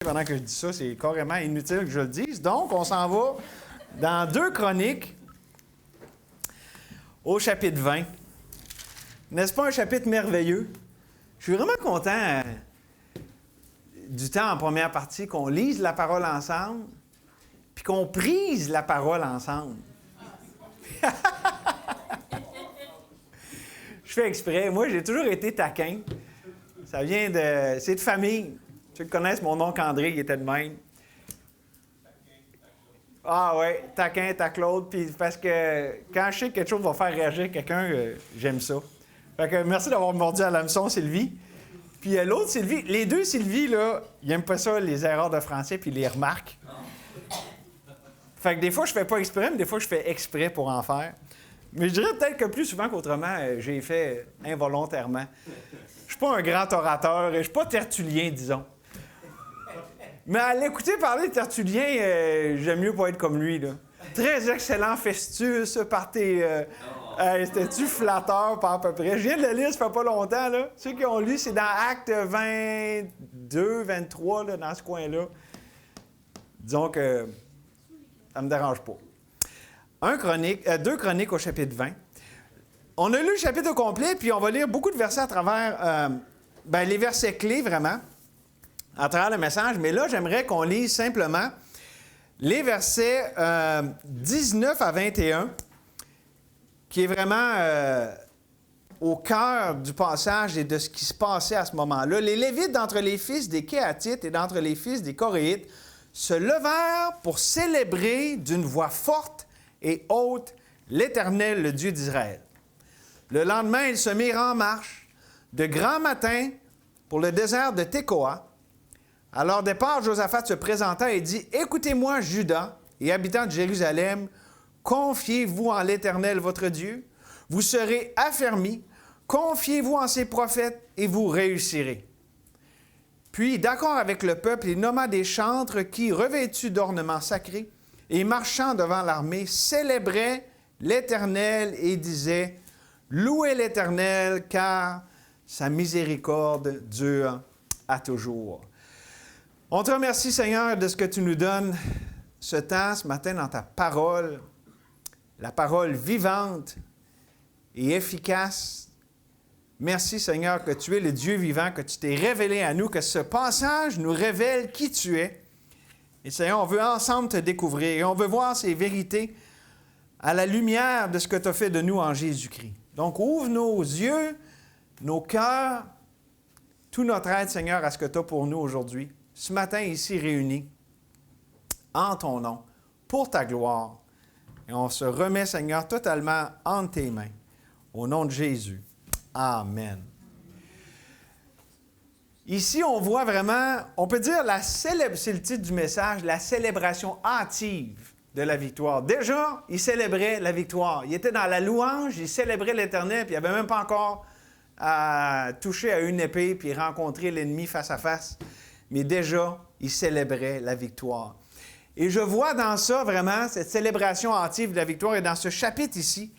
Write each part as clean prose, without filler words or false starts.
pendant que je dis ça. C'est carrément inutile que je le dise. Donc, on s'en va dans 2 Chroniques, au chapitre 20. N'est-ce pas un chapitre merveilleux? Je suis vraiment content du temps en première partie, qu'on lise la parole ensemble, puis qu'on prise la parole ensemble. Je fais exprès. Moi, j'ai toujours été taquin. Ça vient de... C'est de famille. Ceux qui connaissent mon oncle André, il était de même. Ah oui, taquin, Claude. Puis parce que quand je sais que quelque chose va faire réagir quelqu'un, j'aime ça. Fait que merci d'avoir mordu à l'hameçon, Sylvie. Puis l'autre Sylvie, les 2 Sylvie, là, ils n'aiment pas ça, les erreurs de français, puis ils les remarquent. Fait que des fois, je fais pas exprès, mais des fois, je fais exprès pour en faire. Mais je dirais peut-être que plus souvent qu'autrement, j'ai fait involontairement. Je suis pas un grand orateur, je suis pas tertullien, disons. Mais à l'écouter parler de Tertullien, j'aime mieux pas être comme lui, là. Très excellent, fastueux, ça, par tes... c'était-tu flatteur, par à peu près? Je viens de le lire, ça fait pas longtemps, là. Ceux qui ont lu, c'est dans Acte 22, 23, là, dans ce coin-là. Disons que ça me dérange pas. 2 Chroniques au chapitre 20. On a lu le chapitre au complet, puis on va lire beaucoup de versets à travers les versets clés, vraiment, à travers le message. Mais là, j'aimerais qu'on lise simplement les versets 19 à 21, qui est vraiment au cœur du passage et de ce qui se passait à ce moment-là. Les Lévites d'entre les fils des Kéhatites et d'entre les fils des Coréites se levèrent pour célébrer d'une voix forte et haute l'Éternel, le Dieu d'Israël. Le lendemain, ils se mirent en marche de grand matin pour le désert de Tékoa. À leur départ, Josaphat se présenta et dit, « Écoutez-moi, Juda et habitants de Jérusalem, confiez-vous en l'Éternel, votre Dieu. Vous serez affermis, confiez-vous en ses prophètes et vous réussirez. » Puis, d'accord avec le peuple, il nomma des chantres qui, revêtus d'ornements sacrés et marchant devant l'armée, célébraient l'Éternel et disaient, « Louez l'Éternel, car sa miséricorde dure à toujours. » On te remercie, Seigneur, de ce que tu nous donnes ce temps, ce matin, dans ta parole, la parole vivante et efficace. Merci, Seigneur, que tu es le Dieu vivant, que tu t'es révélé à nous, que ce passage nous révèle qui tu es. Et Seigneur, on veut ensemble te découvrir et on veut voir ces vérités à la lumière de ce que tu as fait de nous en Jésus-Christ. Donc, ouvre nos yeux, nos cœurs, tout notre aide, Seigneur, à ce que tu as pour nous aujourd'hui. Ce matin, ici réunis, en ton nom, pour ta gloire. Et on se remet, Seigneur, totalement entre tes mains. Au nom de Jésus. Amen. Ici, on voit vraiment, on peut dire, c'est le titre du message, la célébration hâtive de la victoire. Déjà, il célébrait la victoire. Il était dans la louange, il célébrait l'Éternel, puis il n'avait même pas encore touché à une épée, puis rencontré l'ennemi face à face. Mais déjà, il célébrait la victoire. Et je vois dans ça, vraiment, cette célébration hâtive de la victoire, et dans ce chapitre ici,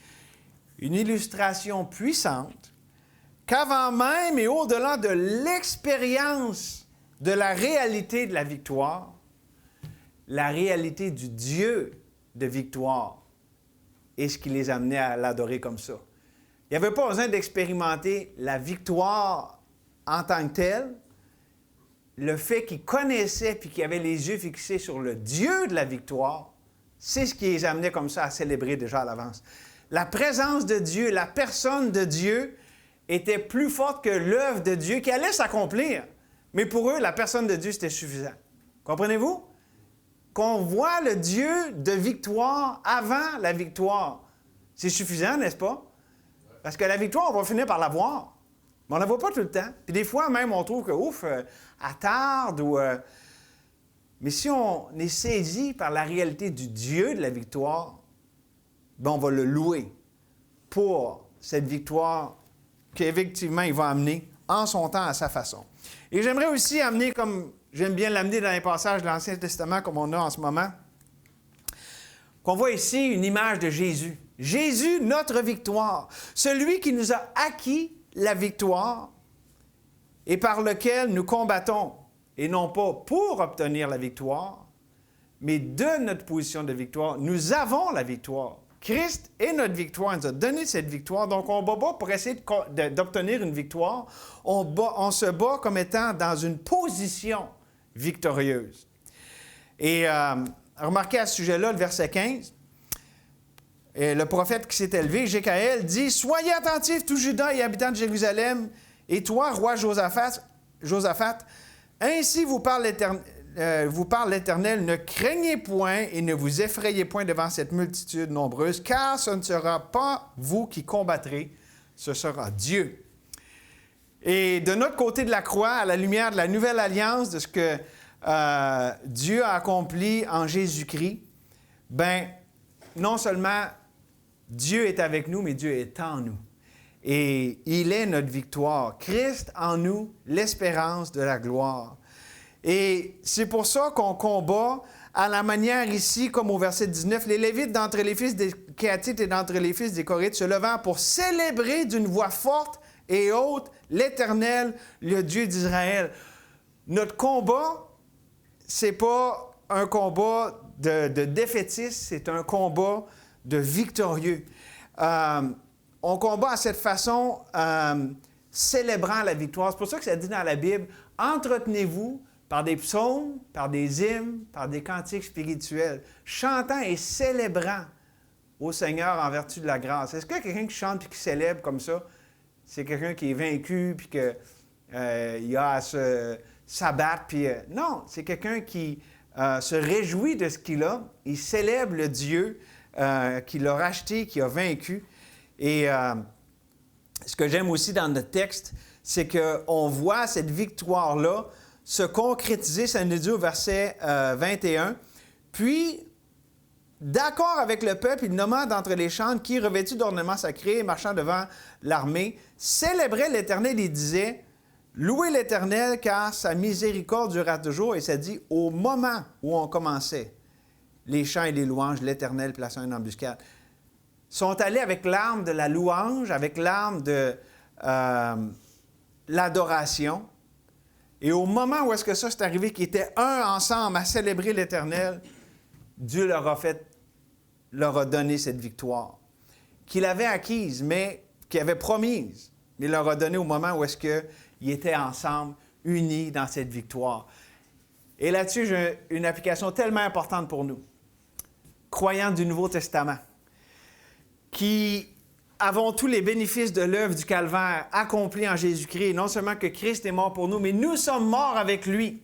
une illustration puissante qu'avant même et au-delà de l'expérience de la réalité de la victoire, la réalité du Dieu de victoire est ce qui les amenait à l'adorer comme ça. Il n'y avait pas besoin d'expérimenter la victoire en tant que telle. Le fait qu'ils connaissaient puis qu'ils avaient les yeux fixés sur le Dieu de la victoire, c'est ce qui les amenait comme ça à célébrer déjà à l'avance. La présence de Dieu, la personne de Dieu était plus forte que l'œuvre de Dieu qui allait s'accomplir. Mais pour eux, la personne de Dieu, c'était suffisant. Comprenez-vous? Qu'on voit le Dieu de victoire avant la victoire. C'est suffisant, n'est-ce pas? Parce que la victoire, on va finir par la voir. Mais on ne la voit pas tout le temps. Puis des fois, même, on trouve que, elle tarde ou... Mais si on est saisi par la réalité du Dieu de la victoire, bien, on va le louer pour cette victoire qu'effectivement, il va amener en son temps, à sa façon. Et j'aimerais aussi amener, comme j'aime bien l'amener dans les passages de l'Ancien Testament, comme on a en ce moment, qu'on voit ici une image de Jésus. Jésus, notre victoire. Celui qui nous a acquis la victoire et par lequel nous combattons. et non pas pour obtenir la victoire, mais de notre position de victoire, nous avons la victoire. Christ est notre victoire, il nous a donné cette victoire, donc on ne bat pas pour essayer d'obtenir une victoire, on se bat comme étant dans une position victorieuse. Et remarquez à ce sujet-là, le verset 15, et le prophète qui s'est élevé, Jécaël, dit « Soyez attentifs, tout Juda et habitants de Jérusalem, et toi, roi Josaphat, ainsi vous parle l'Éternel, ne craignez point et ne vous effrayez point devant cette multitude nombreuse, car ce ne sera pas vous qui combattrez, ce sera Dieu. » Et de notre côté de la croix, à la lumière de la nouvelle alliance, de ce que Dieu a accompli en Jésus-Christ, bien, non seulement Dieu est avec nous, mais Dieu est en nous. Et il est notre victoire. Christ en nous, l'espérance de la gloire. Et c'est pour ça qu'on combat à la manière ici, comme au verset 19, les Lévites d'entre les fils des Kéatites et d'entre les fils des Corites se levant pour célébrer d'une voix forte et haute l'Éternel, le Dieu d'Israël. Notre combat, c'est pas un combat de défaitiste, c'est un combat de victorieux. On combat à cette façon, célébrant la victoire. C'est pour ça que ça dit dans la Bible, entretenez-vous par des psaumes, par des hymnes, par des cantiques spirituels, chantant et célébrant au Seigneur en vertu de la grâce. Est-ce que quelqu'un qui chante et qui célèbre comme ça, c'est quelqu'un qui est vaincu puis qu'il a à s'abattre? Non, c'est quelqu'un qui se réjouit de ce qu'il a. Il célèbre le Dieu qui l'a racheté, qui a vaincu. Et ce que j'aime aussi dans notre texte, c'est qu'on voit cette victoire-là se concrétiser, ça nous dit au verset 21. Puis, d'accord avec le peuple, il nomma d'entre les chantres qui, revêtus d'ornements sacrés, marchant devant l'armée, célébraient l'Éternel et disaient « Louez l'Éternel, car sa miséricorde durera toujours. » Et ça dit « Au moment où on commençait les chants et les louanges, l'Éternel plaça une embuscade. » Sont allés avec l'arme de la louange, avec l'arme de l'adoration. Et au moment où est-ce que ça s'est arrivé, qu'ils étaient un ensemble à célébrer l'Éternel, Dieu leur a donné cette victoire, qu'il avait acquise, mais qu'il avait promise, mais leur a donné au moment où est-ce qu'ils étaient ensemble, unis dans cette victoire. Et là-dessus, j'ai une application tellement importante pour nous, croyants du Nouveau Testament, qui avons tous les bénéfices de l'œuvre du Calvaire accomplie en Jésus-Christ. Non seulement que Christ est mort pour nous, mais nous sommes morts avec lui.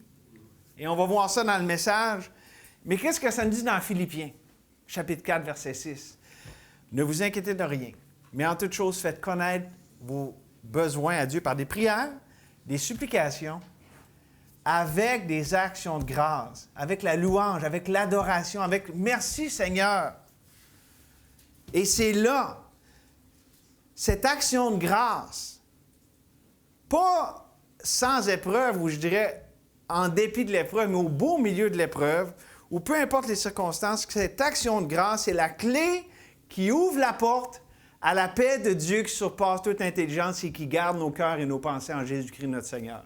Et on va voir ça dans le message. Mais qu'est-ce que ça nous dit dans Philippiens, chapitre 4, verset 6? Ne vous inquiétez de rien, mais en toute chose, faites connaître vos besoins à Dieu par des prières, des supplications, avec des actions de grâce, avec la louange, avec l'adoration, avec « Merci Seigneur ». Et c'est là, cette action de grâce, pas sans épreuve, ou je dirais en dépit de l'épreuve, mais au beau milieu de l'épreuve, ou peu importe les circonstances, cette action de grâce est la clé qui ouvre la porte à la paix de Dieu qui surpasse toute intelligence et qui garde nos cœurs et nos pensées en Jésus-Christ notre Seigneur.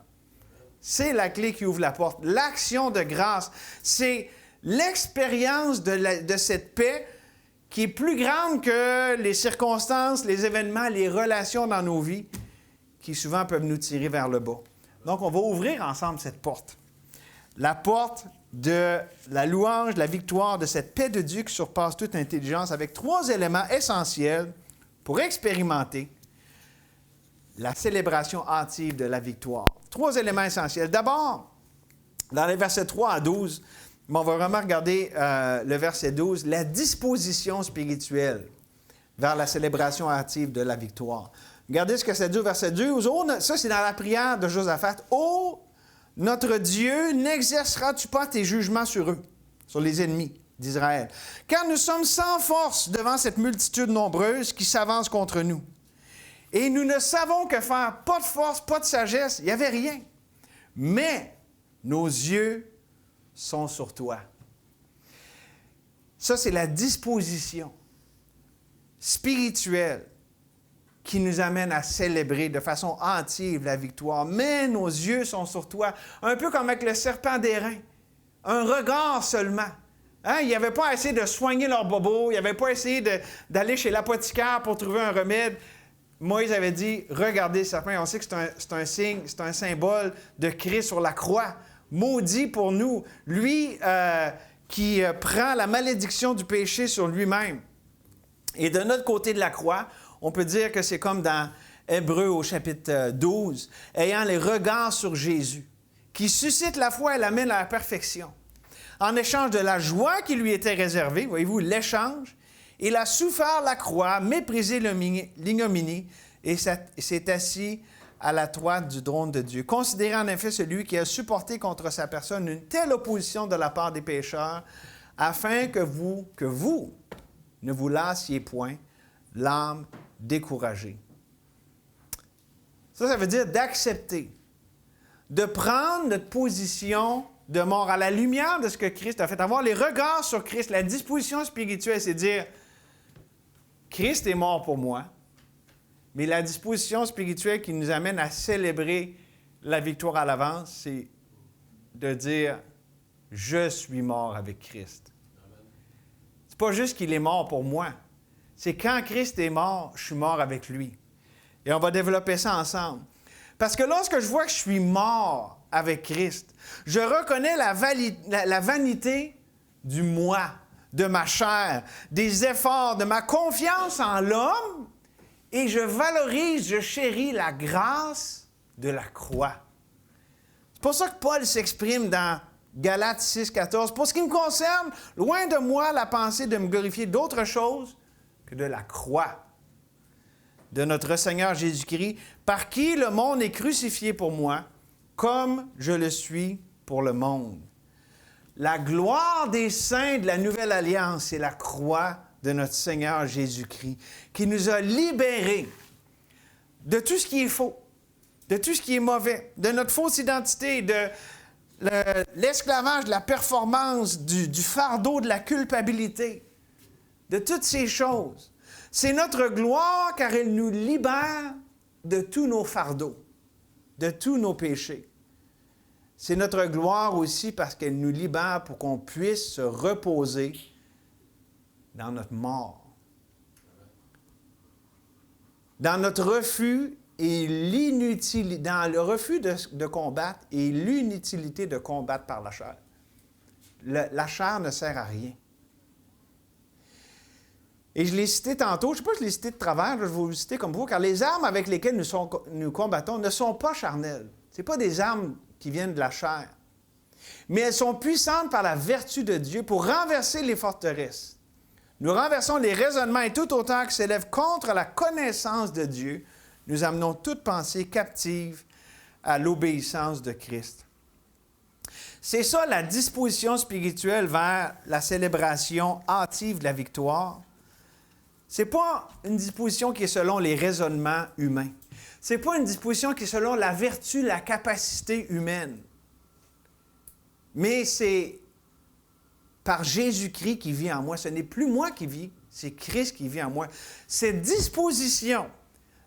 C'est la clé qui ouvre la porte. L'action de grâce, c'est l'expérience de cette paix qui est plus grande que les circonstances, les événements, les relations dans nos vies, qui souvent peuvent nous tirer vers le bas. Donc, on va ouvrir ensemble cette porte. La porte de la louange, de la victoire, de cette paix de Dieu qui surpasse toute intelligence, avec 3 éléments essentiels pour expérimenter la célébration hâtive de la victoire. 3 éléments essentiels. D'abord, dans les versets 3 à 12, on va vraiment regarder le verset 12, la disposition spirituelle vers la célébration hâtive de la victoire. Regardez ce que ça dit au verset 12. Oh, ça, c'est dans la prière de Josaphat. « Oh, notre Dieu, n'exerceras-tu pas tes jugements sur eux, sur les ennemis d'Israël? Car nous sommes sans force devant cette multitude nombreuse qui s'avance contre nous. Et nous ne savons que faire, pas de force, pas de sagesse, il n'y avait rien. Mais nos yeux sont sur toi. » Ça, c'est la disposition spirituelle qui nous amène à célébrer de façon hâtive la victoire. Mais nos yeux sont sur toi, un peu comme avec le serpent d'airain. Un regard seulement. Hein? Ils n'avaient pas essayé de soigner leur bobo, ils n'avaient pas essayé d'aller chez l'apothicaire pour trouver un remède. Moïse avait dit, regardez le serpent, on sait que c'est un signe, c'est un symbole de Christ sur la croix. Maudit pour nous, lui qui prend la malédiction du péché sur lui-même. Et de notre côté de la croix, on peut dire que c'est comme dans Hébreux au chapitre 12, ayant les regards sur Jésus, qui suscite la foi et l'amène à la perfection. En échange de la joie qui lui était réservée, voyez-vous, l'échange, il a souffert la croix, méprisé l'ignominie et s'est assis à la droite du trône de Dieu. Considérez en effet celui qui a supporté contre sa personne une telle opposition de la part des pécheurs, afin que vous ne vous lassiez point l'âme découragée. Ça veut dire d'accepter, de prendre notre position de mort à la lumière de ce que Christ a fait, avoir les regards sur Christ. La disposition spirituelle, c'est dire, Christ est mort pour moi, mais la disposition spirituelle qui nous amène à célébrer la victoire à l'avance, c'est de dire, je suis mort avec Christ. C'est pas juste qu'il est mort pour moi, c'est quand Christ est mort, je suis mort avec lui. Et on va développer ça ensemble. Parce que lorsque je vois que je suis mort avec Christ, je reconnais la vanité du moi, de ma chair, des efforts, de ma confiance en l'homme, et je valorise, je chéris la grâce de la croix. C'est pour ça que Paul s'exprime dans Galates 6, 14. Pour ce qui me concerne, loin de moi la pensée de me glorifier d'autre chose que de la croix de notre Seigneur Jésus-Christ, par qui le monde est crucifié pour moi, comme je le suis pour le monde. La gloire des saints de la Nouvelle Alliance, c'est la croix de notre Seigneur Jésus-Christ, qui nous a libérés de tout ce qui est faux, de tout ce qui est mauvais, de notre fausse identité, de l'esclavage de la performance, du fardeau de la culpabilité, de toutes ces choses. C'est notre gloire car elle nous libère de tous nos fardeaux, de tous nos péchés. C'est notre gloire aussi parce qu'elle nous libère pour qu'on puisse se reposer dans notre mort. Dans notre refus et l'inutilité, dans le refus de combattre et l'inutilité de combattre par la chair. La chair ne sert à rien. Et je l'ai cité tantôt, je ne sais pas si je l'ai cité de travers, je vais vous le citer comme vous, car les armes avec lesquelles nous combattons ne sont pas charnelles. Ce ne sont pas des armes qui viennent de la chair. Mais elles sont puissantes par la vertu de Dieu pour renverser les forteresses. Nous renversons les raisonnements et toute hauteur qui s'élève contre la connaissance de Dieu. Nous amenons toute pensée captive à l'obéissance de Christ. C'est ça la disposition spirituelle vers la célébration hâtive de la victoire. Ce n'est pas une disposition qui est selon les raisonnements humains. Ce n'est pas une disposition qui est selon la vertu, la capacité humaine. Mais c'est par Jésus-Christ qui vit en moi. Ce n'est plus moi qui vis, c'est Christ qui vit en moi. Cette disposition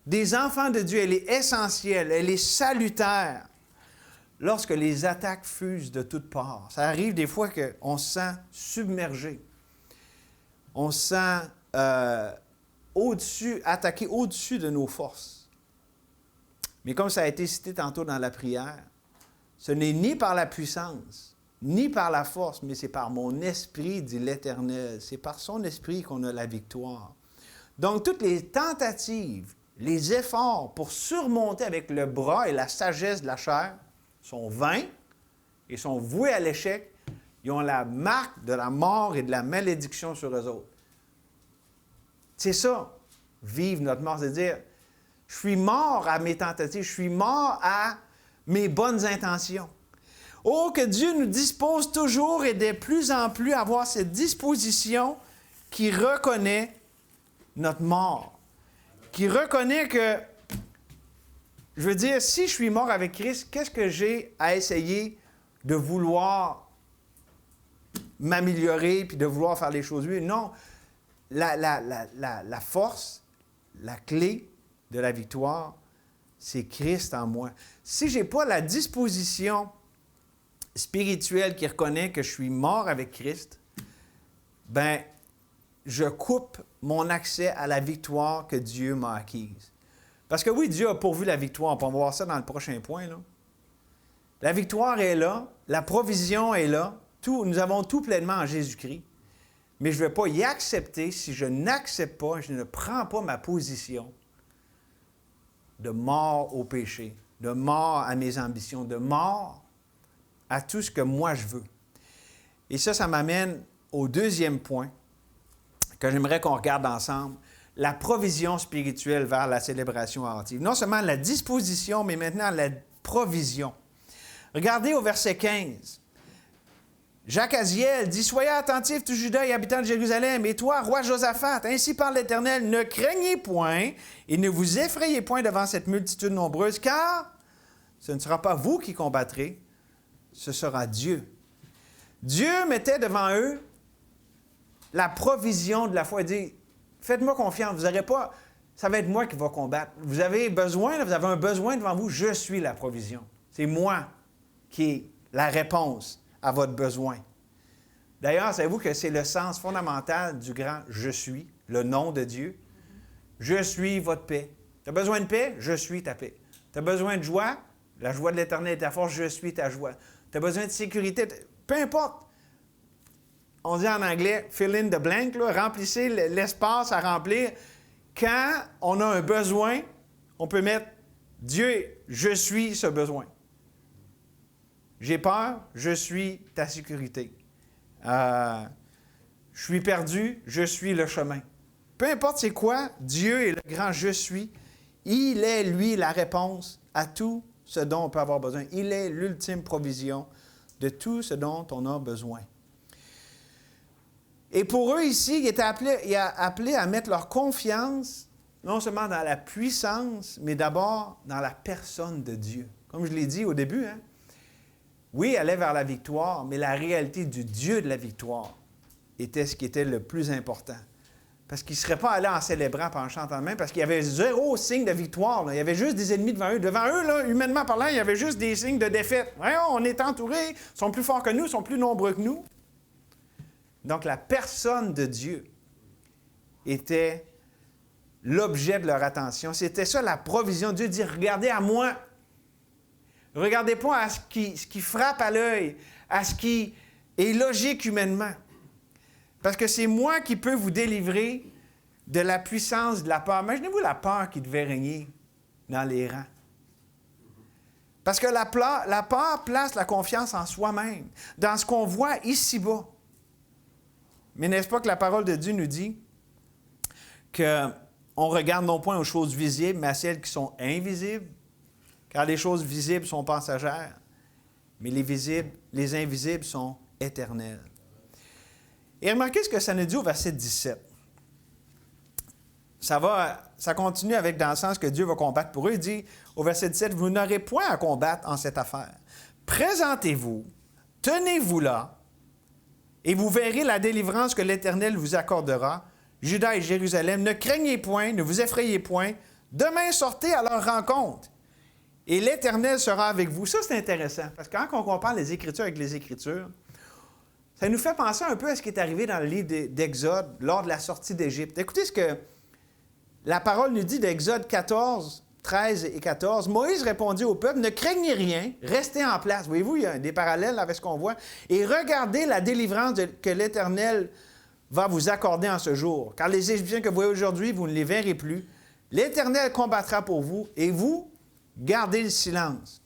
des enfants de Dieu, elle est essentielle, elle est salutaire lorsque les attaques fusent de toutes parts. Ça arrive des fois qu'on se sent submergé. On se sent attaqué au-dessus de nos forces. Mais comme ça a été cité tantôt dans la prière, ce n'est ni par la puissance, ni par la force, mais c'est par mon esprit, dit l'Éternel. C'est par son esprit qu'on a la victoire. Donc, toutes les tentatives, les efforts pour surmonter avec le bras et la sagesse de la chair sont vains et sont voués à l'échec. Ils ont la marque de la mort et de la malédiction sur eux autres. C'est ça, vivre notre mort, c'est dire, je suis mort à mes tentatives, je suis mort à mes bonnes intentions. Oh, que Dieu nous dispose toujours et de plus en plus à avoir cette disposition qui reconnaît notre mort, qui reconnaît que, je veux dire, si je suis mort avec Christ, qu'est-ce que j'ai à essayer de vouloir m'améliorer puis de vouloir faire les choses mieux? Non, la force, la clé de la victoire, c'est Christ en moi. Si je n'ai pas la disposition spirituelle qui reconnaît que je suis mort avec Christ, ben je coupe mon accès à la victoire que Dieu m'a acquise. Parce que oui, Dieu a pourvu la victoire. On va voir ça dans le prochain point, là. La victoire est là, la provision est là, nous avons tout pleinement en Jésus-Christ. Mais je ne vais pas y accepter si je n'accepte pas, je ne prends pas ma position de mort au péché, de mort à mes ambitions, de mort à tout ce que moi je veux. Et ça m'amène au deuxième point que j'aimerais qu'on regarde ensemble, la provision spirituelle vers la célébration hâtive. Non seulement la disposition, mais maintenant la provision. Regardez au verset 15. Jacques Aziel dit « Soyez attentifs, tout Juda et habitants de Jérusalem, et toi, roi Josaphat, ainsi parle l'Éternel, ne craignez point et ne vous effrayez point devant cette multitude nombreuse, car ce ne sera pas vous qui combattrez, ce sera Dieu. » Dieu mettait devant eux la provision de la foi. Il dit « Faites-moi confiance, vous n'aurez pas... Ça va être moi qui va combattre. Vous avez besoin, vous avez un besoin devant vous, je suis la provision. C'est moi qui est la réponse à votre besoin. » D'ailleurs, savez-vous que c'est le sens fondamental du grand « je suis », le nom de Dieu? Je suis votre paix. Tu as besoin de paix? Je suis ta paix. Tu as besoin de joie? La joie de l'Éternel est ta force, je suis ta joie. Tu as besoin de sécurité? Peu importe. On dit en anglais « fill in the blank », là, remplissez l'espace à remplir. Quand on a un besoin, on peut mettre « Dieu, je suis ce besoin ». J'ai peur, je suis ta sécurité. Je suis perdu, je suis le chemin. Peu importe c'est quoi, Dieu est le grand « je suis ». Il est, lui, la réponse à tout ce dont on peut avoir besoin. Il est l'ultime provision de tout ce dont on a besoin. Et pour eux ici, il a appelé à mettre leur confiance non seulement dans la puissance, mais d'abord dans la personne de Dieu. Comme je l'ai dit au début, hein? Oui, aller vers la victoire, mais la réalité du Dieu de la victoire était ce qui était le plus important. Parce qu'ils ne seraient pas allés en célébrant et en chantant même, parce qu'il y avait zéro signe de victoire. Là. Il y avait juste des ennemis devant eux. Devant eux, là, humainement parlant, il y avait juste des signes de défaite. Voyons, on est entourés, ils sont plus forts que nous, ils sont plus nombreux que nous. Donc, la personne de Dieu était l'objet de leur attention. C'était ça la provision. Dieu dit, regardez à moi. Regardez pas à ce qui frappe à l'œil, à ce qui est logique humainement. Parce que c'est moi qui peux vous délivrer de la puissance de la peur. Imaginez-vous la peur qui devait régner dans les rangs. Parce que la peur place la confiance en soi-même, dans ce qu'on voit ici-bas. Mais n'est-ce pas que la parole de Dieu nous dit qu'on regarde non point aux choses visibles, mais à celles qui sont invisibles? Car les choses visibles sont passagères, mais les invisibles sont éternelles. Et remarquez ce que ça nous dit au verset 17. Ça continue avec dans le sens que Dieu va combattre pour eux. Il dit au verset 17, « Vous n'aurez point à combattre en cette affaire. Présentez-vous, tenez-vous là, et vous verrez la délivrance que l'Éternel vous accordera. Juda et Jérusalem, ne craignez point, ne vous effrayez point. Demain, sortez à leur rencontre. Et l'Éternel sera avec vous. » Ça, c'est intéressant, parce que quand on compare les Écritures avec les Écritures, ça nous fait penser un peu à ce qui est arrivé dans le livre d'Exode lors de la sortie d'Égypte. Écoutez ce que la parole nous dit d'Exode 14, 13 et 14. « Moïse répondit au peuple, « Ne craignez rien, restez en place. » Voyez-vous, il y a des parallèles avec ce qu'on voit. « Et regardez la délivrance que l'Éternel va vous accorder en ce jour. Car les Égyptiens que vous voyez aujourd'hui, vous ne les verrez plus. L'Éternel combattra pour vous, et vous, gardez le silence. »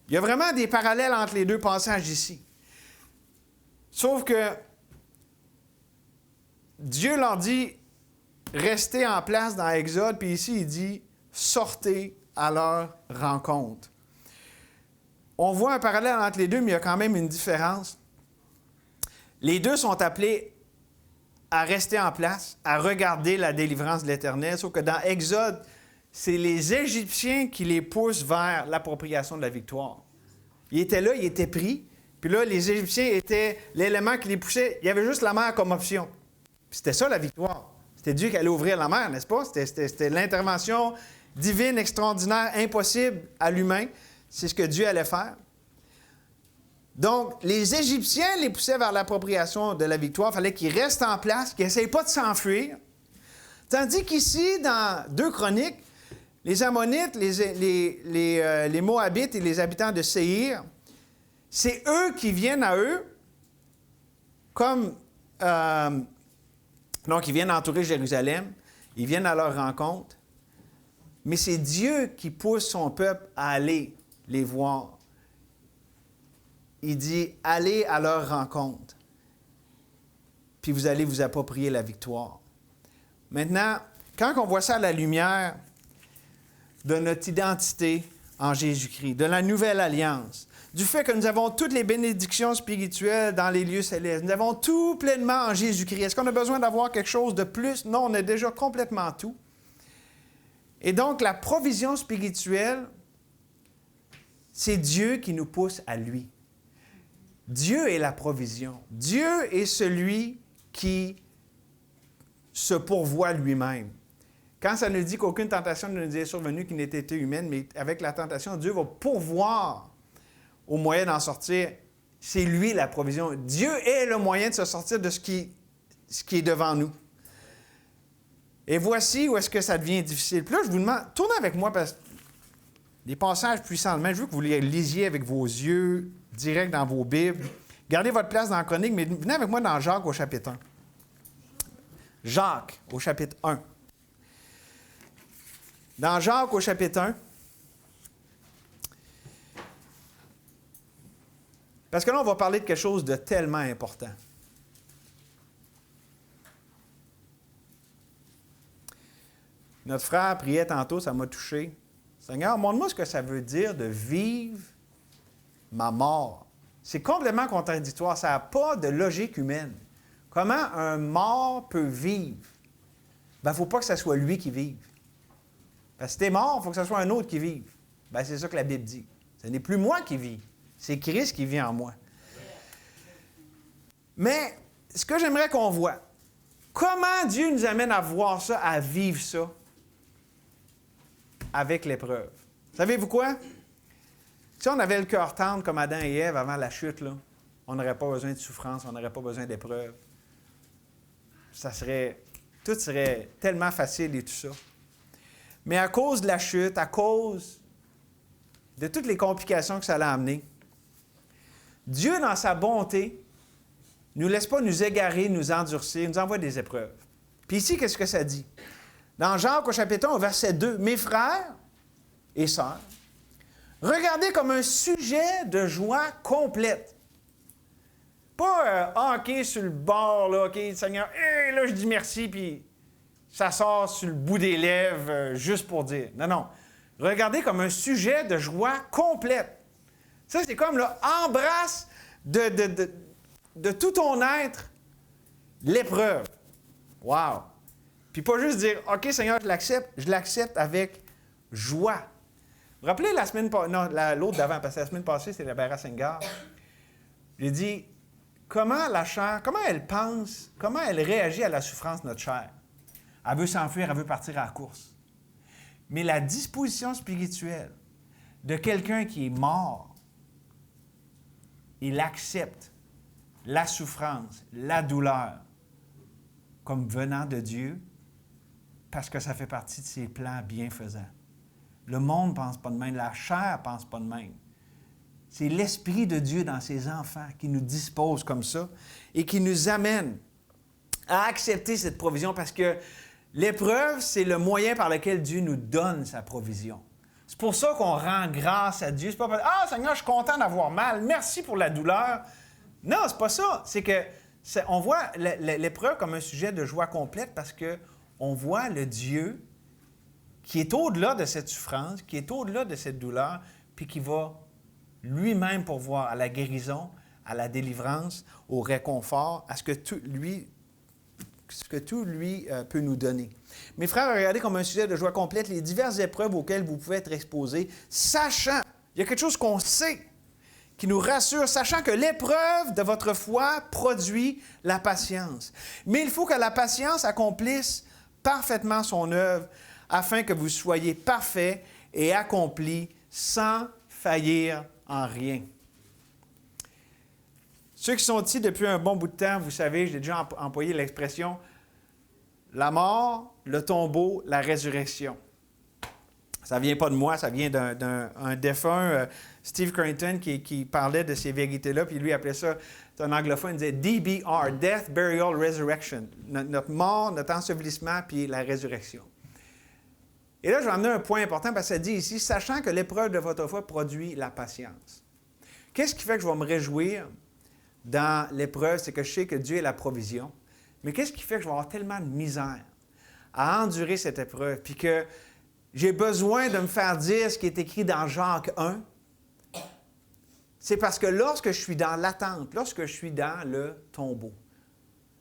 Il y a vraiment des parallèles entre les deux passages ici. Sauf que Dieu leur dit « Restez en place dans Exode », puis ici, il dit « Sortez à leur rencontre ». On voit un parallèle entre les deux, mais il y a quand même une différence. Les deux sont appelés à rester en place, à regarder la délivrance de l'Éternel, sauf que dans Exode, c'est les Égyptiens qui les poussent vers l'appropriation de la victoire. Ils étaient là, ils étaient pris, puis là, les Égyptiens étaient l'élément qui les poussait. Il y avait juste la mer comme option. Puis c'était ça, la victoire. C'était Dieu qui allait ouvrir la mer, n'est-ce pas? C'était l'intervention divine, extraordinaire, impossible à l'humain. C'est ce que Dieu allait faire. Donc, les Égyptiens les poussaient vers l'appropriation de la victoire. Il fallait qu'ils restent en place, qu'ils n'essayent pas de s'enfuir. Tandis qu'ici, dans 2 Chroniques, les Ammonites, les Moabites et les habitants de Séhir, c'est eux qui viennent à eux comme... donc, ils viennent entourer Jérusalem. Ils viennent à leur rencontre. Mais c'est Dieu qui pousse son peuple à aller les voir. Il dit, allez à leur rencontre, puis vous allez vous approprier la victoire. Maintenant, quand on voit ça à la lumière de notre identité en Jésus-Christ, de la nouvelle alliance, du fait que nous avons toutes les bénédictions spirituelles dans les lieux célestes, nous avons tout pleinement en Jésus-Christ. Est-ce qu'on a besoin d'avoir quelque chose de plus? Non, on a déjà complètement tout. Et donc, la provision spirituelle, c'est Dieu qui nous pousse à lui. Dieu est la provision. Dieu est celui qui se pourvoit lui-même. Quand ça nous dit qu'aucune tentation ne nous est survenue qui n'ait été humaine, mais avec la tentation, Dieu va pourvoir au moyen d'en sortir. C'est lui la provision. Dieu est le moyen de se sortir de ce qui est devant nous. Et voici où est-ce que ça devient difficile. Puis là, je vous demande, tournez avec moi, parce que des passages puissants de main, je veux que vous les lisiez avec vos yeux, direct dans vos Bibles. Gardez votre place dans la chronique, mais venez avec moi dans Jacques au chapitre 1. Jacques au chapitre 1. Dans Jacques au chapitre 1, parce que là, on va parler de quelque chose de tellement important. Notre frère priait tantôt, ça m'a touché. Seigneur, montre-moi ce que ça veut dire de vivre ma mort. C'est complètement contradictoire. Ça n'a pas de logique humaine. Comment un mort peut vivre? Il ne faut pas que ce soit lui qui vive. Parce que si tu es mort, il faut que ce soit un autre qui vive. Bien, c'est ça que la Bible dit. Ce n'est plus moi qui vis. C'est Christ qui vit en moi. Mais ce que j'aimerais qu'on voit, comment Dieu nous amène à voir ça, à vivre ça avec l'épreuve. Savez-vous quoi? Si on avait le cœur tendre comme Adam et Ève avant la chute, là, on n'aurait pas besoin de souffrance, on n'aurait pas besoin d'épreuve. Tout serait tellement facile et tout ça. Mais à cause de la chute, à cause de toutes les complications que ça a amené, Dieu, dans sa bonté, ne nous laisse pas nous égarer, nous endurcir, il nous envoie des épreuves. Puis ici, qu'est-ce que ça dit? Dans Jacques au chapitre 1, au verset 2, « Mes frères et sœurs, regardez comme un sujet de joie complète. » Pas OK sur le bord, là, OK, Seigneur, là, je dis merci, puis ça sort sur le bout des lèvres juste pour dire. Non, non. Regardez comme un sujet de joie complète. Ça, c'est comme, là, embrasse de tout ton être l'épreuve. Wow! Puis pas juste dire, OK, Seigneur, je l'accepte avec joie. Vous vous rappelez l'autre d'avant, parce que la semaine passée, c'était la Béra Senghor. J'ai dit, comment la chair, comment elle pense, comment elle réagit à la souffrance de notre chair? Elle veut s'enfuir, elle veut partir à la course. Mais la disposition spirituelle de quelqu'un qui est mort, il accepte la souffrance, la douleur, comme venant de Dieu, parce que ça fait partie de ses plans bienfaisants. Le monde ne pense pas de même, la chair ne pense pas de même. C'est l'Esprit de Dieu dans ses enfants qui nous dispose comme ça et qui nous amène à accepter cette provision parce que l'épreuve, c'est le moyen par lequel Dieu nous donne sa provision. C'est pour ça qu'on rend grâce à Dieu. C'est pas « Ah, Seigneur, je suis content d'avoir mal. Merci pour la douleur. » Non, c'est pas ça. C'est que on voit l'épreuve comme un sujet de joie complète parce qu'on voit le Dieu qui est au-delà de cette souffrance, qui est au-delà de cette douleur, puis qui va lui-même pourvoir à la guérison, à la délivrance, au réconfort, à ce que tout lui peut nous donner. Mes frères, regardez comme un sujet de joie complète les diverses épreuves auxquelles vous pouvez être exposés, sachant, il y a quelque chose qu'on sait, qui nous rassure, sachant que l'épreuve de votre foi produit la patience. Mais il faut que la patience accomplisse parfaitement son œuvre, afin que vous soyez parfaits et accomplis sans faillir en rien. Ceux qui sont ici depuis un bon bout de temps, vous savez, j'ai déjà employé l'expression la mort, le tombeau, la résurrection. Ça ne vient pas de moi, ça vient d'un défunt, Steve Carrington, qui parlait de ces vérités-là, puis lui appelait ça, c'est un anglophone, il disait DBR, Death, Burial, Resurrection. Notre mort, notre ensevelissement, puis la résurrection. Et là, je vais amener un point important, parce que ça dit ici, sachant que l'épreuve de votre foi produit la patience. Qu'est-ce qui fait que je vais me réjouir dans l'épreuve? C'est que je sais que Dieu est la provision. Mais qu'est-ce qui fait que je vais avoir tellement de misère à endurer cette épreuve, puis que j'ai besoin de me faire dire ce qui est écrit dans Jacques 1? C'est parce que lorsque je suis dans l'attente, lorsque je suis dans le tombeau,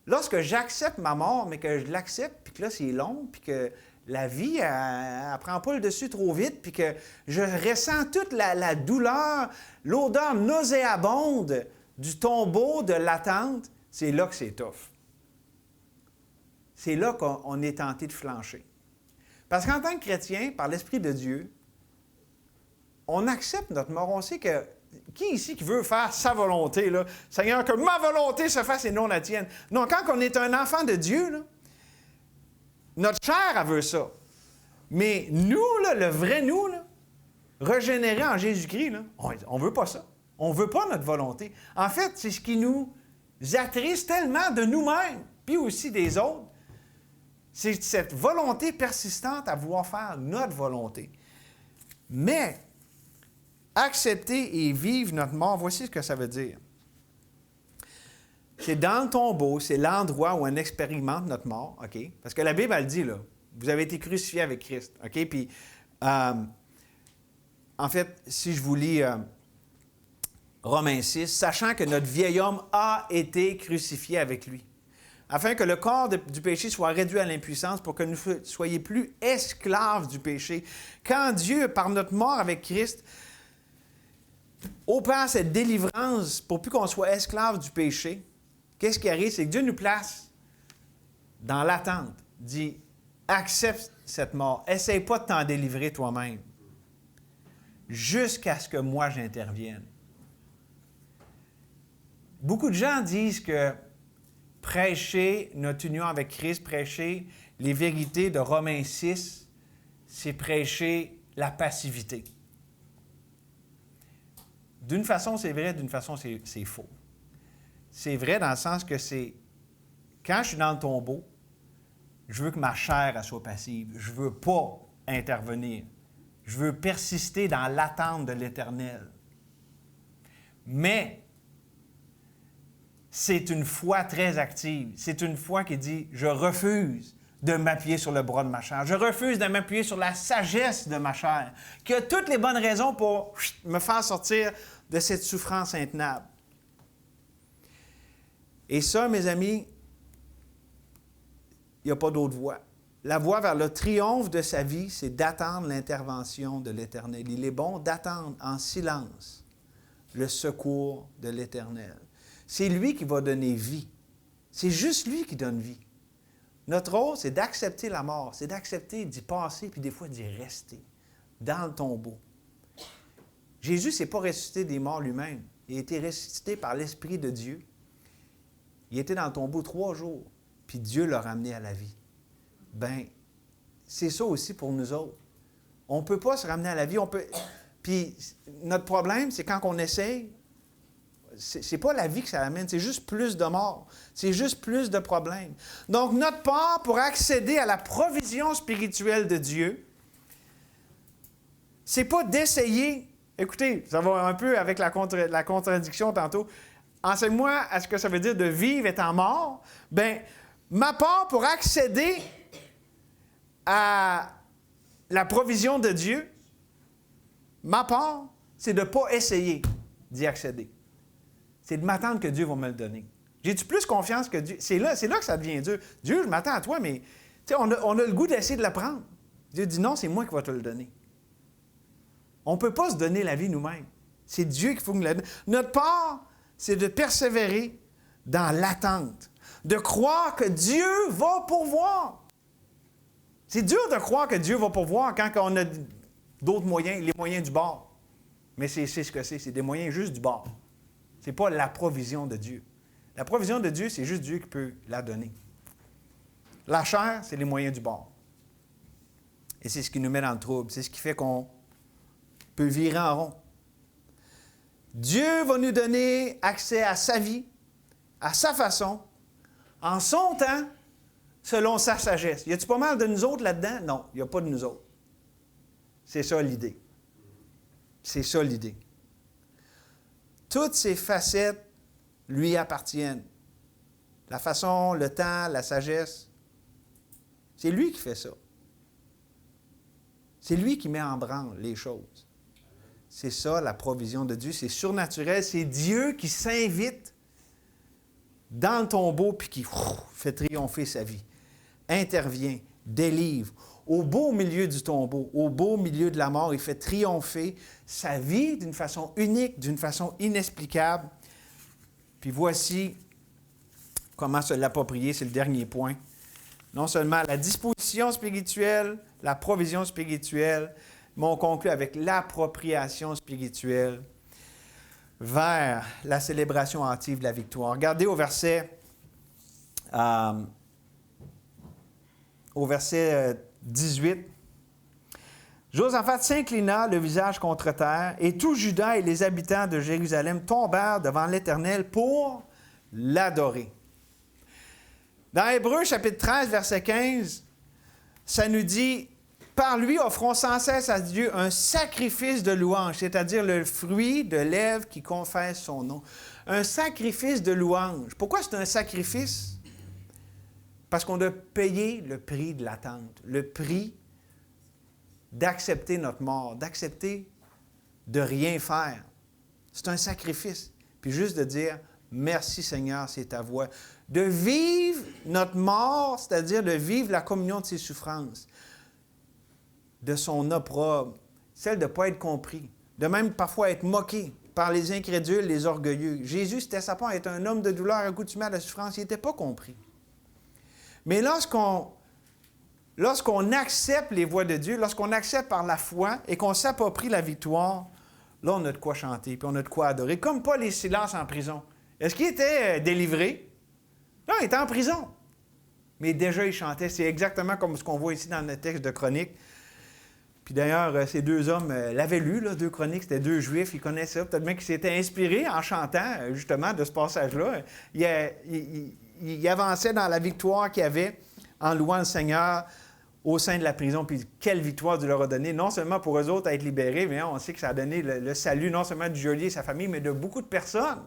lorsque j'accepte ma mort, mais que je l'accepte, puis que là, c'est long, puis que la vie, elle ne prend pas le dessus trop vite, puis que je ressens toute la douleur, l'odeur nauséabonde du tombeau, de l'attente, c'est là que c'est tough. C'est là qu'on est tenté de flancher. Parce qu'en tant que chrétien, par l'Esprit de Dieu, on accepte notre mort. On sait que qui ici qui veut faire sa volonté, là? Seigneur, que ma volonté se fasse et non la tienne. Non, quand on est un enfant de Dieu, là, notre chair, elle veut ça. Mais nous, là, le vrai nous, là, régénéré en Jésus-Christ, là, on ne veut pas ça. On ne veut pas notre volonté. En fait, c'est ce qui nous attriste tellement de nous-mêmes, puis aussi des autres. C'est cette volonté persistante à vouloir faire notre volonté. Mais accepter et vivre notre mort, voici ce que ça veut dire. C'est dans le tombeau, c'est l'endroit où on expérimente notre mort, OK? Parce que la Bible, elle dit, là, vous avez été crucifiés avec Christ, OK? Puis, en fait, si je vous lis Romains 6, sachant que notre vieil homme a été crucifié avec lui, afin que le corps du péché soit réduit à l'impuissance pour que nous ne soyons plus esclaves du péché. Quand Dieu, par notre mort avec Christ, opère cette délivrance pour plus qu'on soit esclave du péché, qu'est-ce qui arrive? C'est que Dieu nous place dans l'attente. Dit, accepte cette mort. Essaye pas de t'en délivrer toi-même jusqu'à ce que moi j'intervienne. Beaucoup de gens disent que prêcher notre union avec Christ, prêcher les vérités de Romains 6, c'est prêcher la passivité. D'une façon, c'est vrai, d'une façon, c'est faux. C'est vrai dans le sens que c'est... Quand je suis dans le tombeau, je veux que ma chair elle soit passive. Je ne veux pas intervenir. Je veux persister dans l'attente de l'Éternel. Mais c'est une foi très active. C'est une foi qui dit, je refuse de m'appuyer sur le bras de ma chair. Je refuse de m'appuyer sur la sagesse de ma chair, qui a toutes les bonnes raisons pour me faire sortir de cette souffrance intenable. Et ça, mes amis, il n'y a pas d'autre voie. La voie vers le triomphe de sa vie, c'est d'attendre l'intervention de l'Éternel. Il est bon d'attendre en silence le secours de l'Éternel. C'est lui qui va donner vie. C'est juste lui qui donne vie. Notre rôle, c'est d'accepter la mort, c'est d'accepter d'y passer, puis des fois d'y rester, dans le tombeau. Jésus ne s'est pas ressuscité des morts lui-même. Il a été ressuscité par l'Esprit de Dieu. Il était dans le tombeau 3 jours, puis Dieu l'a ramené à la vie. Bien, c'est ça aussi pour nous autres. On ne peut pas se ramener à la vie. Puis notre problème, c'est quand on essaye, c'est pas la vie que ça amène, c'est juste plus de morts, c'est juste plus de problèmes. Donc, notre part pour accéder à la provision spirituelle de Dieu, c'est pas d'essayer. Écoutez, ça va un peu avec la contradiction tantôt. Enseigne-moi à ce que ça veut dire de vivre étant mort. Bien, ma part pour accéder à la provision de Dieu, ma part, c'est de ne pas essayer d'y accéder. C'est de m'attendre que Dieu va me le donner. J'ai-tu plus confiance que Dieu? C'est là que ça devient dur. Dieu, je m'attends à toi, mais on a le goût d'essayer de le prendre. Dieu dit non, c'est moi qui vais te le donner. On ne peut pas se donner la vie nous-mêmes. C'est Dieu qu'il faut nous la donne. Notre part, c'est de persévérer dans l'attente, de croire que Dieu va pourvoir. C'est dur de croire que Dieu va pourvoir quand on a d'autres moyens, les moyens du bord. Mais c'est ce que c'est des moyens juste du bord. Ce n'est pas la provision de Dieu. La provision de Dieu, c'est juste Dieu qui peut la donner. La chair, c'est les moyens du bord. Et c'est ce qui nous met dans le trouble. C'est ce qui fait qu'on peut virer en rond. Dieu va nous donner accès à sa vie, à sa façon, en son temps, selon sa sagesse. Y a-t-il pas mal de nous autres là-dedans? Non, il n'y a pas de nous autres. C'est ça l'idée. C'est ça l'idée. Toutes ces facettes lui appartiennent. La façon, le temps, la sagesse. C'est lui qui fait ça. C'est lui qui met en branle les choses. C'est ça la provision de Dieu. C'est surnaturel. C'est Dieu qui s'invite dans le tombeau puis qui fait triompher sa vie. Intervient, délivre. Au beau milieu du tombeau, au beau milieu de la mort, il fait triompher sa vie d'une façon unique, d'une façon inexplicable. Puis voici comment se l'approprier, c'est le dernier point. Non seulement la disposition spirituelle, la provision spirituelle, mais on conclut avec l'appropriation spirituelle vers la célébration hâtive de la victoire. Regardez au verset 18. Josaphat s'inclina le visage contre terre, et tout Juda et les habitants de Jérusalem tombèrent devant l'Éternel pour l'adorer. Dans Hébreux, chapitre 13, verset 15, ça nous dit « Par lui offrons sans cesse à Dieu un sacrifice de louange, c'est-à-dire le fruit de lèvres qui confesse son nom. » Un sacrifice de louange. Pourquoi c'est un sacrifice? Parce qu'on doit payer le prix de l'attente, le prix d'accepter notre mort, d'accepter de rien faire. C'est un sacrifice. Puis juste de dire « Merci Seigneur, c'est ta voix ». De vivre notre mort, c'est-à-dire de vivre la communion de ses souffrances, de son opprobre, celle de ne pas être compris, de même parfois être moqué par les incrédules, les orgueilleux. Jésus, c'était sa part, être un homme de douleur, accoutumé à la souffrance, il n'était pas compris. Mais lorsqu'on accepte les voies de Dieu, lorsqu'on accepte par la foi et qu'on s'approprie la victoire, là, on a de quoi chanter, puis on a de quoi adorer. Comme Paul et Silas en prison. Est-ce qu'il était délivré? Non, il était en prison. Mais déjà, il chantait. C'est exactement comme ce qu'on voit ici dans le texte de Chroniques. Puis d'ailleurs, ces deux hommes l'avaient lu, là, 2 Chroniques, c'était 2 Juifs, ils connaissaient ça. Peut-être même qu'ils s'étaient inspirés en chantant, justement, de ce passage-là. Il avançait dans la victoire qu'il y avait en louant le Seigneur au sein de la prison. Puis quelle victoire Dieu leur a donné, non seulement pour eux autres à être libérés, mais on sait que ça a donné le salut non seulement du geôlier et sa famille, mais de beaucoup de personnes.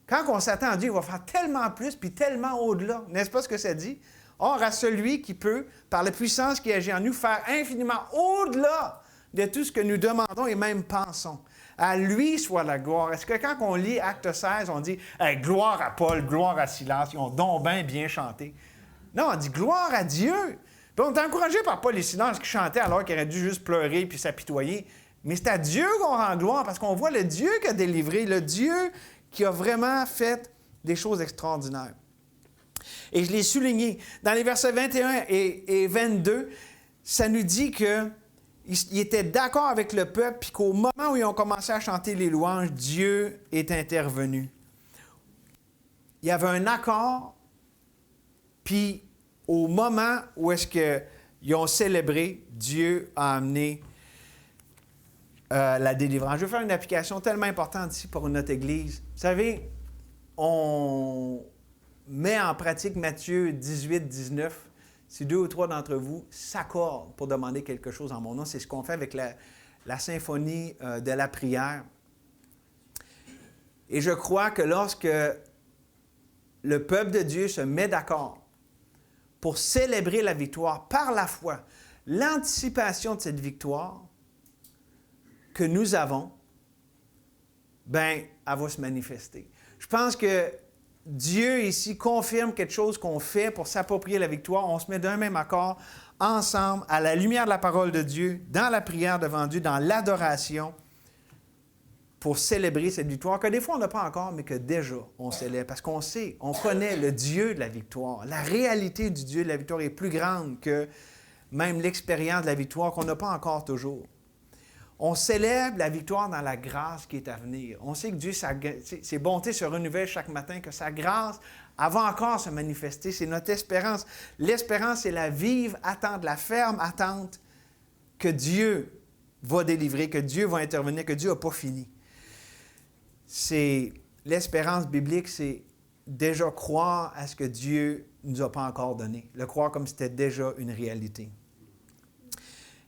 Quand on s'attend à Dieu, il va faire tellement plus puis tellement au-delà. N'est-ce pas ce que ça dit? Or, à celui qui peut, par la puissance qui agit en nous, faire infiniment au-delà de tout ce que nous demandons et même pensons. À lui soit la gloire. Est-ce que quand on lit Acte 16, on dit hey, « Gloire à Paul, gloire à Silas, ils ont donc bien chanté. » Non, on dit « Gloire à Dieu. » Puis on est encouragé par Paul et Silas qui chantaient alors qu'ils auraient dû juste pleurer puis s'apitoyer. Mais c'est à Dieu qu'on rend gloire parce qu'on voit le Dieu qui a délivré, le Dieu qui a vraiment fait des choses extraordinaires. Et je l'ai souligné. Dans les versets 21 et 22, ça nous dit qu'il était d'accord avec le peuple, puis qu'au moment où ils ont commencé à chanter les louanges, Dieu est intervenu. Il y avait un accord, puis au moment où est-ce qu'ils ont célébré, Dieu a amené la délivrance. Je vais faire une application tellement importante ici pour notre Église. Vous savez, on met en pratique Matthieu 18, 19. Si 2 ou 3 d'entre vous s'accordent pour demander quelque chose en mon nom, c'est ce qu'on fait avec la symphonie de la prière. Et je crois que lorsque le peuple de Dieu se met d'accord pour célébrer la victoire par la foi, l'anticipation de cette victoire que nous avons, bien, elle va se manifester. Je pense que Dieu ici confirme quelque chose qu'on fait pour s'approprier la victoire. On se met d'un même accord, ensemble, à la lumière de la parole de Dieu, dans la prière devant Dieu, dans l'adoration, pour célébrer cette victoire, que des fois on n'a pas encore, mais que déjà on célèbre, parce qu'on sait, on connaît le Dieu de la victoire. La réalité du Dieu de la victoire est plus grande que même l'expérience de la victoire qu'on n'a pas encore toujours. On célèbre la victoire dans la grâce qui est à venir. On sait que Dieu, ses bontés se renouvellent chaque matin, que sa grâce, elle va encore se manifester. C'est notre espérance. L'espérance, c'est la vive attente, la ferme attente que Dieu va délivrer, que Dieu va intervenir, que Dieu n'a pas fini. C'est l'espérance biblique, c'est déjà croire à ce que Dieu ne nous a pas encore donné. Le croire comme si c'était déjà une réalité.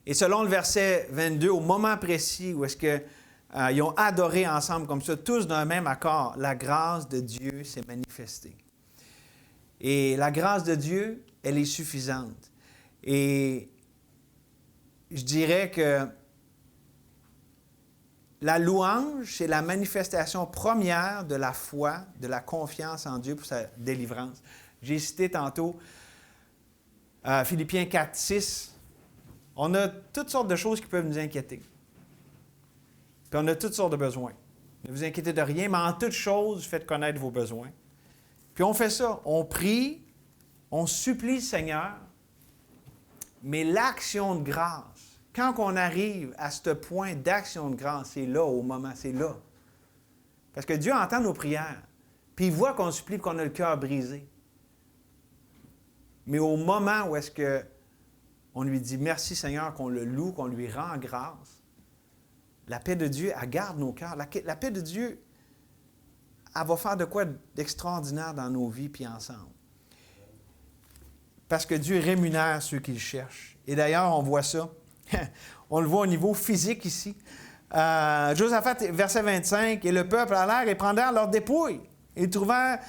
Et selon le verset 22, au moment précis où est-ce qu'ils ont adoré ensemble comme ça, tous d'un même accord, la grâce de Dieu s'est manifestée. Et la grâce de Dieu, elle est suffisante. Et je dirais que la louange, c'est la manifestation première de la foi, de la confiance en Dieu pour sa délivrance. J'ai cité tantôt Philippiens 4, 6. On a toutes sortes de choses qui peuvent nous inquiéter. Puis on a toutes sortes de besoins. Ne vous inquiétez de rien, mais en toutes choses, faites connaître vos besoins. Puis on fait ça. On prie, on supplie le Seigneur, mais l'action de grâce, quand on arrive à ce point d'action de grâce, c'est là, au moment, c'est là. Parce que Dieu entend nos prières, puis il voit qu'on supplie et qu'on a le cœur brisé. Mais au moment où est-ce que on lui dit « Merci Seigneur », qu'on le loue, qu'on lui rend grâce, la paix de Dieu, elle garde nos cœurs. La paix de Dieu, elle va faire de quoi d'extraordinaire dans nos vies puis ensemble. Parce que Dieu rémunère ceux qui le cherchent. Et d'ailleurs, on voit ça. On le voit au niveau physique ici. Josaphat, verset 25, « Et le peuple allèrent et prendirent leurs dépouilles. Ils trouvèrent,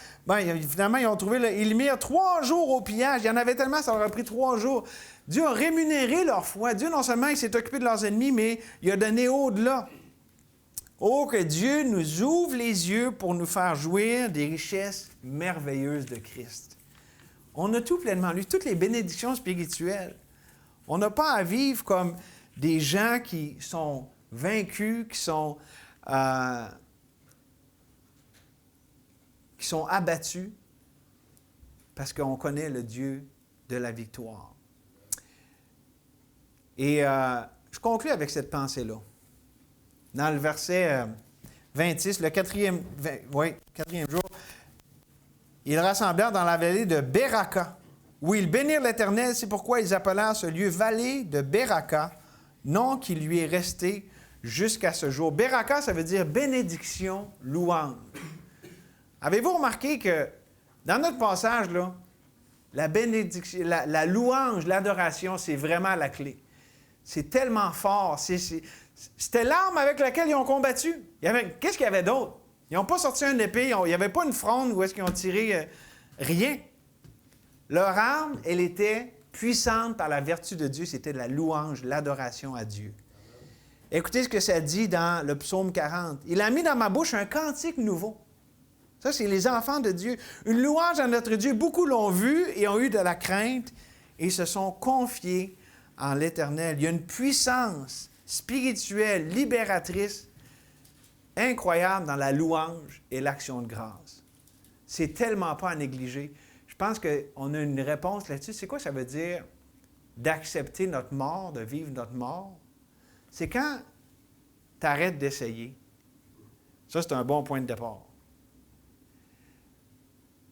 finalement, ils ont trouvé, ils mirent 3 jours au pillage. Il y en avait tellement, ça leur a pris 3 jours. Dieu a rémunéré leur foi. Dieu, non seulement il s'est occupé de leurs ennemis, mais il a donné au-delà. Oh, que Dieu nous ouvre les yeux pour nous faire jouir des richesses merveilleuses de Christ. On a tout pleinement lui, toutes les bénédictions spirituelles. On n'a pas à vivre comme des gens qui sont vaincus, qui sont abattus, parce qu'on connaît le Dieu de la victoire. Et je conclue avec cette pensée-là. Dans le verset 26, le quatrième jour, ils rassemblèrent dans la vallée de Béraka, où ils bénirent l'Éternel. C'est pourquoi ils appelèrent ce lieu vallée de Béraka, nom qui lui est resté jusqu'à ce jour. Béraka, ça veut dire bénédiction, louange. Avez-vous remarqué que dans notre passage, là, la bénédiction, la louange, l'adoration, c'est vraiment la clé. C'est tellement fort. C'était l'arme avec laquelle ils ont combattu. Qu'est-ce qu'il y avait d'autre? Ils n'ont pas sorti une épée, il n'y avait pas une fronde où est-ce qu'ils ont tiré rien. Leur arme, elle était puissante par la vertu de Dieu. C'était de la louange, l'adoration à Dieu. Écoutez ce que ça dit dans le psaume 40. « Il a mis dans ma bouche un cantique nouveau. » Ça, c'est les enfants de Dieu. Une louange à notre Dieu. Beaucoup l'ont vu et ont eu de la crainte et se sont confiés en l'Éternel. Il y a une puissance spirituelle, libératrice, incroyable dans la louange et l'action de grâce. C'est tellement pas à négliger. Je pense qu'on a une réponse là-dessus. C'est quoi ça veut dire d'accepter notre mort, de vivre notre mort? C'est quand tu arrêtes d'essayer. Ça, c'est un bon point de départ.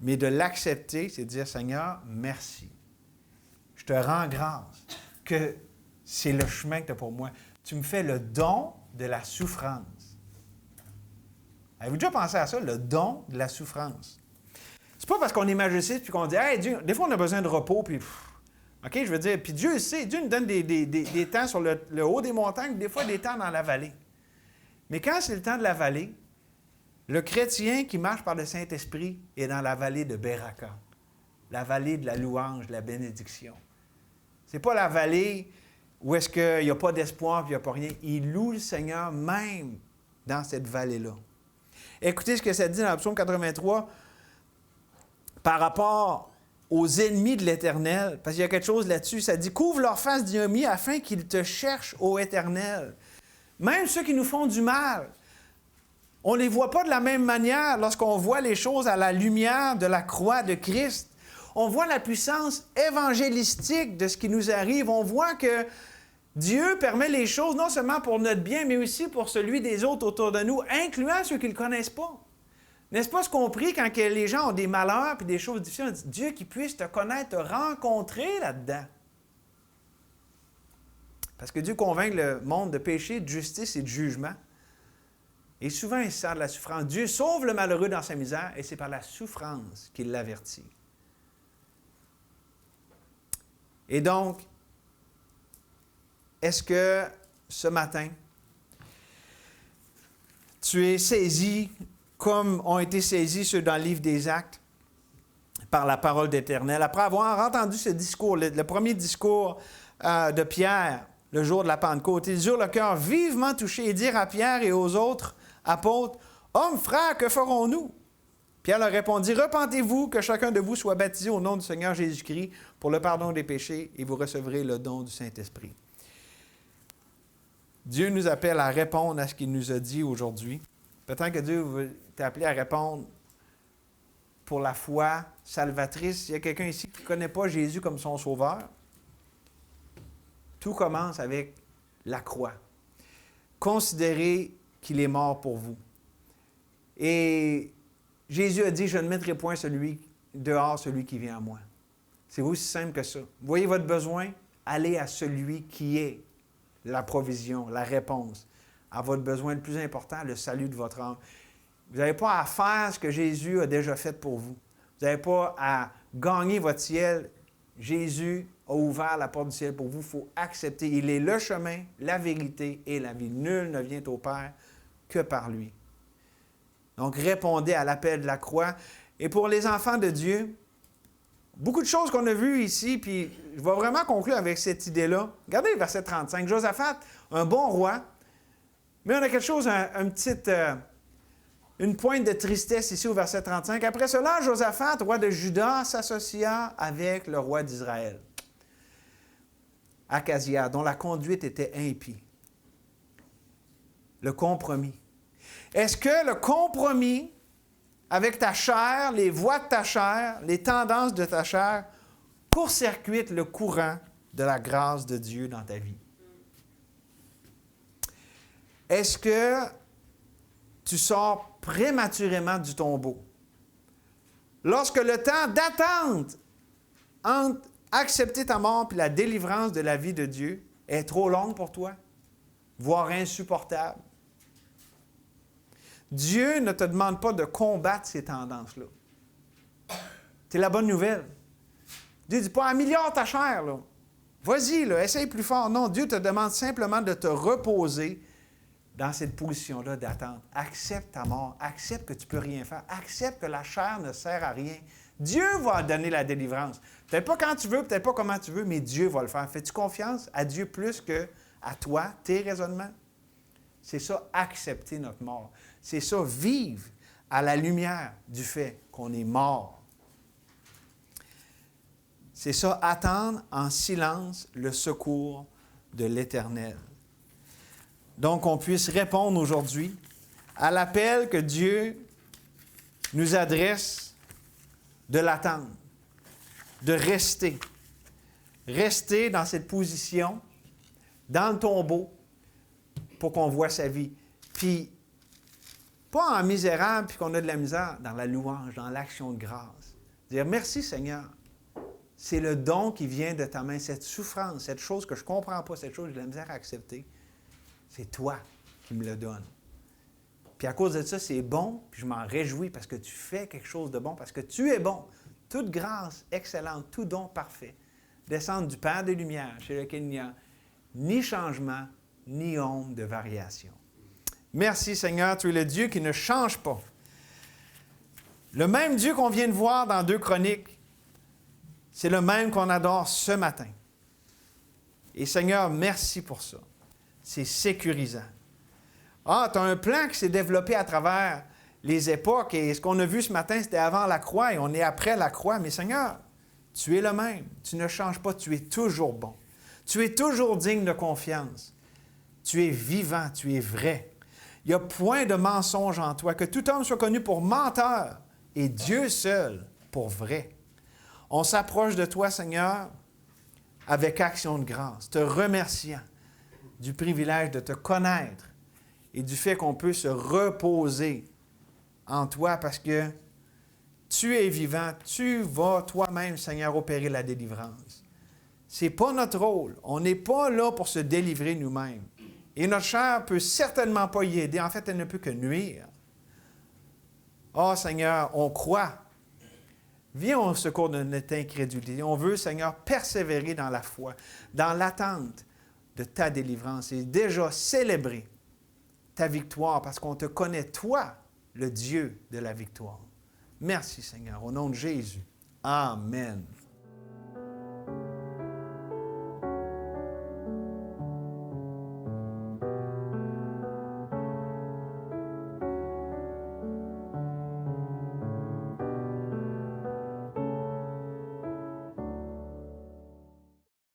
Mais de l'accepter, c'est de dire, Seigneur, merci. Je te rends grâce que c'est le chemin que tu as pour moi. Tu me fais le don de la souffrance. Avez-vous déjà pensé à ça, le don de la souffrance? C'est pas parce qu'on est magicien puis qu'on dit, hey, Dieu, des fois on a besoin de repos, puis OK, je veux dire, puis Dieu sait, Dieu nous donne des temps sur le haut des montagnes, des fois des temps dans la vallée. Mais quand c'est le temps de la vallée, le chrétien qui marche par le Saint-Esprit est dans la vallée de Béraka, la vallée de la louange, de la bénédiction. C'est pas la vallée où est-ce qu'il n'y a pas d'espoir et il n'y a pas rien. Il loue le Seigneur même dans cette vallée-là. Écoutez ce que ça dit dans le psaume 83 par rapport aux ennemis de l'Éternel, parce qu'il y a quelque chose là-dessus. Ça dit « Couvre leur face d'ignominie afin qu'ils te cherchent, ô Éternel. » Même ceux qui nous font du mal. On ne les voit pas de la même manière lorsqu'on voit les choses à la lumière de la croix de Christ. On voit la puissance évangélistique de ce qui nous arrive. On voit que Dieu permet les choses non seulement pour notre bien, mais aussi pour celui des autres autour de nous, incluant ceux qui ne le connaissent pas. N'est-ce pas ce qu'on prie quand les gens ont des malheurs et des choses difficiles? On dit, Dieu qui puisse te connaître, te rencontrer là-dedans. Parce que Dieu convainc le monde de péché, de justice et de jugement. Et souvent, il se sert de la souffrance. Dieu sauve le malheureux dans sa misère et c'est par la souffrance qu'il l'avertit. Et donc, est-ce que ce matin, tu es saisi comme ont été saisis ceux dans le livre des Actes par la parole d'Éternel? Après avoir entendu ce discours, le premier discours de Pierre, le jour de la Pentecôte, ils eurent le cœur vivement touché et dirent à Pierre et aux autres apôtres, « Hommes, frères, que ferons-nous? » Pierre leur répondit, « Repentez-vous, que chacun de vous soit baptisé au nom du Seigneur Jésus-Christ pour le pardon des péchés, et vous recevrez le don du Saint-Esprit. » Dieu nous appelle à répondre à ce qu'il nous a dit aujourd'hui. Peut-être que Dieu veut t'appeler à répondre pour la foi salvatrice. Il y a quelqu'un ici qui ne connaît pas Jésus comme son sauveur. Tout commence avec la croix. Considérez qu'il est mort pour vous. Et Jésus a dit, je ne mettrai point dehors celui qui vient à moi. C'est aussi simple que ça. Vous voyez votre besoin? Allez à celui qui est la provision, la réponse à votre besoin le plus important, le salut de votre âme. Vous n'avez pas à faire ce que Jésus a déjà fait pour vous. Vous n'avez pas à gagner votre ciel. Jésus a ouvert la porte du ciel pour vous. Il faut accepter. Il est le chemin, la vérité et la vie. Nul ne vient au Père que par lui. Donc, répondez à l'appel de la croix. Et pour les enfants de Dieu, beaucoup de choses qu'on a vues ici, puis je vais vraiment conclure avec cette idée-là. Regardez le verset 35. Josaphat, un bon roi, mais on a quelque chose, une pointe de tristesse ici au verset 35. Après cela, Josaphat, roi de Juda, s'associa avec le roi d'Israël, Akazia, dont la conduite était impie. Le compromis. Est-ce que le compromis avec ta chair, les voies de ta chair, les tendances de ta chair, court-circuite le courant de la grâce de Dieu dans ta vie? Est-ce que tu sors prématurément du tombeau? Lorsque le temps d'attente entre accepter ta mort et la délivrance de la vie de Dieu est trop longue pour toi, voire insupportable, Dieu ne te demande pas de combattre ces tendances-là. C'est la bonne nouvelle. Dieu ne dit pas « améliore ta chair, là. Vas-y, là, essaye plus fort. » Non, Dieu te demande simplement de te reposer dans cette position-là d'attente. Accepte ta mort. Accepte que tu ne peux rien faire. Accepte que la chair ne sert à rien. Dieu va donner la délivrance. Peut-être pas quand tu veux, peut-être pas comment tu veux, mais Dieu va le faire. Fais-tu confiance à Dieu plus qu'à toi, tes raisonnements? C'est ça, accepter notre mort. C'est ça, vivre à la lumière du fait qu'on est mort. C'est ça, attendre en silence le secours de l'Éternel. Donc, on puisse répondre aujourd'hui à l'appel que Dieu nous adresse de l'attendre, de rester. Rester dans cette position, dans le tombeau, pour qu'on voit sa vie. Puis, pas en misérable, puis qu'on a de la misère, dans la louange, dans l'action de grâce. Dire merci Seigneur. C'est le don qui vient de ta main, cette souffrance, cette chose que je ne comprends pas, cette chose que j'ai de la misère à accepter. C'est toi qui me le donnes. Puis à cause de ça, c'est bon, puis je m'en réjouis parce que tu fais quelque chose de bon, parce que tu es bon. Toute grâce excellente, tout don parfait, descend du Père des Lumières, chez lequel il n'y a ni changement, ni ombre de variation. Merci Seigneur, tu es le Dieu qui ne change pas. Le même Dieu qu'on vient de voir dans 2 Chroniques, c'est le même qu'on adore ce matin. Et Seigneur, merci pour ça. C'est sécurisant. Ah, tu as un plan qui s'est développé à travers les époques et ce qu'on a vu ce matin, c'était avant la croix et on est après la croix. Mais Seigneur, tu es le même. Tu ne changes pas, tu es toujours bon. Tu es toujours digne de confiance. Tu es vivant, tu es vrai. Il n'y a point de mensonge en toi, que tout homme soit connu pour menteur et Dieu seul pour vrai. On s'approche de toi, Seigneur, avec action de grâce, te remerciant du privilège de te connaître et du fait qu'on peut se reposer en toi parce que tu es vivant, tu vas toi-même, Seigneur, opérer la délivrance. Ce n'est pas notre rôle. On n'est pas là pour se délivrer nous-mêmes. Et notre chair ne peut certainement pas y aider. En fait, elle ne peut que nuire. Oh Seigneur, on croit. Viens au secours de notre incrédulité. On veut, Seigneur, persévérer dans la foi, dans l'attente de ta délivrance et déjà célébrer ta victoire parce qu'on te connaît, toi, le Dieu de la victoire. Merci, Seigneur, au nom de Jésus. Amen.